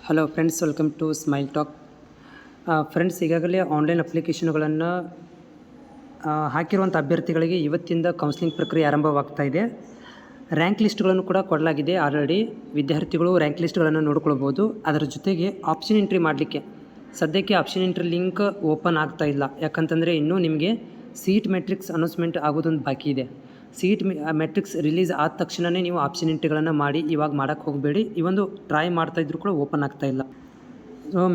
Hello friends, welcome to Smile Talk. Friends, ಈಗಾಗಲೇ online ಅಪ್ಲಿಕೇಶನ್ಗಳನ್ನು ಹಾಕಿರುವಂಥ ಅಭ್ಯರ್ಥಿಗಳಿಗೆ ಇವತ್ತಿಂದ ಕೌನ್ಸಿಲಿಂಗ್ ಪ್ರಕ್ರಿಯೆ ಆರಂಭವಾಗ್ತಾ ಇದೆ. ರ್ಯಾಂಕ್ ಲಿಸ್ಟ್ಗಳನ್ನು ಕೂಡ ಕೊಡಲಾಗಿದೆ. ಆಲ್ರೆಡಿ ವಿದ್ಯಾರ್ಥಿಗಳು ರ್ಯಾಂಕ್ ಲಿಸ್ಟ್ಗಳನ್ನು ನೋಡ್ಕೊಳ್ಬೋದು. ಅದರ ಜೊತೆಗೆ ಆಪ್ಷನ್ ಎಂಟ್ರಿ ಮಾಡಲಿಕ್ಕೆ ಸದ್ಯಕ್ಕೆ ಆಪ್ಷನ್ ಎಂಟ್ರಿ ಲಿಂಕ್ ಓಪನ್ ಆಗ್ತಾ ಇಲ್ಲ. ಯಾಕಂತಂದರೆ ಇನ್ನೂ ನಿಮಗೆ ಸೀಟ್ ಮೆಟ್ರಿಕ್ಸ್ ಅನೌನ್ಸ್ಮೆಂಟ್ ಆಗೋದೊಂದು ಬಾಕಿ ಇದೆ. ಸೀಟ್ ಮೆಟ್ರಿಕ್ಸ್ ರಿಲೀಸ್ ಆದ ತಕ್ಷಣವೇ ನೀವು ಆಪ್ಷನ್ ಎಂಟ್ರಿಗಳನ್ನು ಮಾಡಿ, ಇವಾಗ ಮಾಡೋಕ್ಕೆ ಹೋಗಬೇಡಿ. ಈ ಒಂದು ಟ್ರೈ ಮಾಡ್ತಾಯಿದ್ರು ಕೂಡ ಓಪನ್ ಆಗ್ತಾಯಿಲ್ಲ.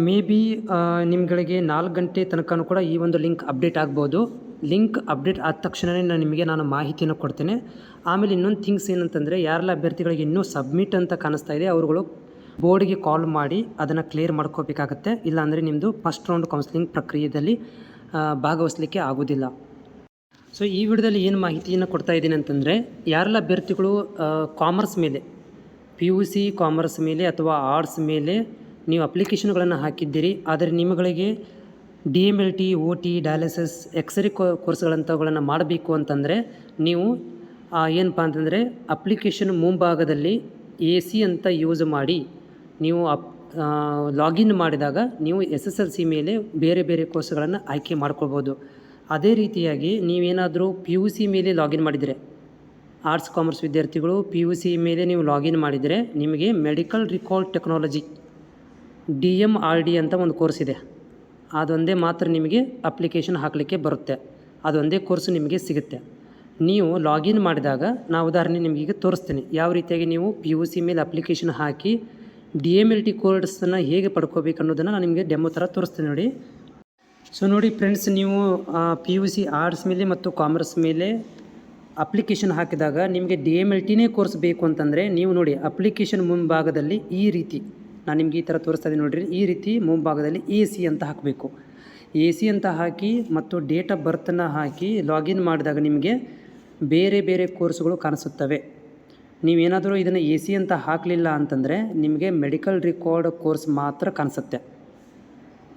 ಮೇ ಬಿ ನಿಮ್ಗಳಿಗೆ 4 ಗಂಟೆ ತನಕ ಕೂಡ ಈ ಒಂದು ಲಿಂಕ್ ಅಪ್ಡೇಟ್ ಆಗ್ಬೋದು. ಲಿಂಕ್ ಅಪ್ಡೇಟ್ ಆದ ತಕ್ಷಣವೇ ನಾನು ಮಾಹಿತಿಯನ್ನು ಕೊಡ್ತೇನೆ. ಆಮೇಲೆ ಇನ್ನೊಂದು ಥಿಂಗ್ಸ್ ಏನಂತಂದರೆ, ಯಾರೆಲ್ಲ ಅಭ್ಯರ್ಥಿಗಳಿಗೆ ಇನ್ನೂ ಸಬ್ಮಿಟ್ ಅಂತ ಕಾಣಿಸ್ತಾ ಇದೆ ಅವರುಗಳು ಬೋರ್ಡಿಗೆ ಕಾಲ್ ಮಾಡಿ ಅದನ್ನು ಕ್ಲಿಯರ್ ಮಾಡ್ಕೋಬೇಕಾಗತ್ತೆ. ಇಲ್ಲಾಂದರೆ ನಿಮ್ಮದು ಫಸ್ಟ್ ರೌಂಡ್ ಕೌನ್ಸಿಲಿಂಗ್ ಪ್ರಕ್ರಿಯೆಯಲ್ಲಿ ಭಾಗವಹಿಸಲಿಕ್ಕೆ ಆಗೋದಿಲ್ಲ. ಸೊ ಈ ವಿಡಿಯೋದಲ್ಲಿ ಏನು ಮಾಹಿತಿಯನ್ನು ಕೊಡ್ತಾ ಇದ್ದೀನಿ ಅಂತಂದರೆ, ಯಾರೆಲ್ಲ ಅಭ್ಯರ್ಥಿಗಳು ಕಾಮರ್ಸ್ ಮೇಲೆ PUC ಕಾಮರ್ಸ್ ಮೇಲೆ ಅಥವಾ ಆರ್ಟ್ಸ್ ಮೇಲೆ ನೀವು ಅಪ್ಲಿಕೇಶನ್ಗಳನ್ನು ಹಾಕಿದ್ದೀರಿ, ಆದರೆ ನಿಮಗೆ DMLT, OT, ಡಯಾಲಿಸಿಸ್, ಎಕ್ಸ್ರೇ ಕೋರ್ಸ್ಗಳಂಥವುಗಳನ್ನು ಮಾಡಬೇಕು ಅಂತಂದರೆ ನೀವು ಏನಪ್ಪ ಅಂತಂದರೆ ಅಪ್ಲಿಕೇಶನ್ ಮುಂಭಾಗದಲ್ಲಿ AC ಅಂತ ಯೂಸ್ ಮಾಡಿ ನೀವು ಲಾಗಿನ್ ಮಾಡಿದಾಗ ನೀವು SSLC ಮೇಲೆ ಬೇರೆ ಬೇರೆ ಕೋರ್ಸ್ಗಳನ್ನು ಆಯ್ಕೆ ಮಾಡ್ಕೊಳ್ಬೋದು. ಅದೇ ರೀತಿಯಾಗಿ ನೀವೇನಾದರೂ PUC ಮೇಲೆ ಲಾಗಿನ್ ಮಾಡಿದರೆ, ಆರ್ಟ್ಸ್ ಕಾಮರ್ಸ್ ವಿದ್ಯಾರ್ಥಿಗಳು PUC ಮೇಲೆ ನೀವು ಲಾಗಿನ್ ಮಾಡಿದರೆ ನಿಮಗೆ ಮೆಡಿಕಲ್ ರಿಕಾರ್ಡ್ ಟೆಕ್ನಾಲಜಿ DMRD ಅಂತ ಒಂದು ಕೋರ್ಸ್ ಇದೆ. ಅದೊಂದೇ ಮಾತ್ರ ನಿಮಗೆ ಅಪ್ಲಿಕೇಶನ್ ಹಾಕಲಿಕ್ಕೆ ಬರುತ್ತೆ. ಅದೊಂದೇ ಕೋರ್ಸು ನಿಮಗೆ ಸಿಗುತ್ತೆ. ನೀವು ಲಾಗಿನ್ ಮಾಡಿದಾಗ ನಾನು ಉದಾಹರಣೆ ನಿಮಗೀಗ ತೋರಿಸ್ತೀನಿ. ಯಾವ ರೀತಿಯಾಗಿ ನೀವು PUC ಮೇಲೆ ಅಪ್ಲಿಕೇಶನ್ ಹಾಕಿ DMLT ಕೋರ್ಸನ್ನು ಹೇಗೆ ಪಡ್ಕೋಬೇಕು ಅನ್ನೋದನ್ನು ನಾನು ನಿಮಗೆ ಡೆಮೋ ಥರ ತೋರಿಸ್ತೀನಿ ನೋಡಿ. ಸೊ ನೋಡಿ ಫ್ರೆಂಡ್ಸ್, ನೀವು PUC ಆರ್ಟ್ಸ್ ಮೇಲೆ ಮತ್ತು ಕಾಮರ್ಸ್ ಮೇಲೆ ಅಪ್ಲಿಕೇಶನ್ ಹಾಕಿದಾಗ ನಿಮಗೆ DMLTನೇ ಕೋರ್ಸ್ ಬೇಕು ಅಂತಂದರೆ ನೀವು ನೋಡಿ ಅಪ್ಲಿಕೇಶನ್ ಮುಂಭಾಗದಲ್ಲಿ ಈ ರೀತಿ ನಾನು ನಿಮಗೆ ಈ ಥರ ತೋರಿಸ್ತಾ ಇದ್ದೀನಿ ನೋಡಿರಿ. ಈ ರೀತಿ ಮುಂಭಾಗದಲ್ಲಿ AC ಅಂತ ಹಾಕಬೇಕು. AC ಅಂತ ಹಾಕಿ ಮತ್ತು ಡೇಟ್ ಆಫ್ ಬರ್ತನ್ನು ಹಾಕಿ ಲಾಗಿನ್ ಮಾಡಿದಾಗ ನಿಮಗೆ ಬೇರೆ ಬೇರೆ ಕೋರ್ಸ್ಗಳು ಕಾಣಿಸುತ್ತವೆ. ನೀವೇನಾದರೂ ಇದನ್ನು AC ಅಂತ ಹಾಕಲಿಲ್ಲ ಅಂತಂದರೆ ನಿಮಗೆ ಮೆಡಿಕಲ್ ರಿಕಾರ್ಡ್ ಕೋರ್ಸ್ ಮಾತ್ರ ಕಾಣಿಸುತ್ತೆ.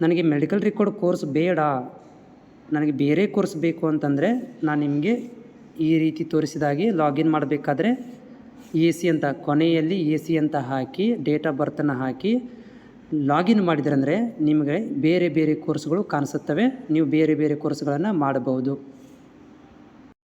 ನನಗೆ ಮೆಡಿಕಲ್ ರಿಕಾರ್ಡ್ ಕೋರ್ಸ್ ಬೇಡ, ನನಗೆ ಬೇರೆ ಕೋರ್ಸ್ ಬೇಕು ಅಂತಂದರೆ ನಾನು ನಿಮಗೆ ಈ ರೀತಿ ತೋರಿಸಿದಾಗೆ ಲಾಗಿನ್ ಮಾಡಬೇಕಾದ್ರೆ AC ಅಂತ ಕೊನೆಯಲ್ಲಿ AC ಅಂತ ಹಾಕಿ ಡೇಟ್ ಆಫ್ ಬರ್ತನ್ನು ಹಾಕಿ ಲಾಗಿನ್ ಮಾಡಿದ್ರಂದರೆ ನಿಮಗೆ ಬೇರೆ ಬೇರೆ ಕೋರ್ಸ್ಗಳು ಕಾಣಿಸುತ್ತವೆ. ನೀವು ಬೇರೆ ಬೇರೆ ಕೋರ್ಸ್ಗಳನ್ನು ಮಾಡಬಹುದು.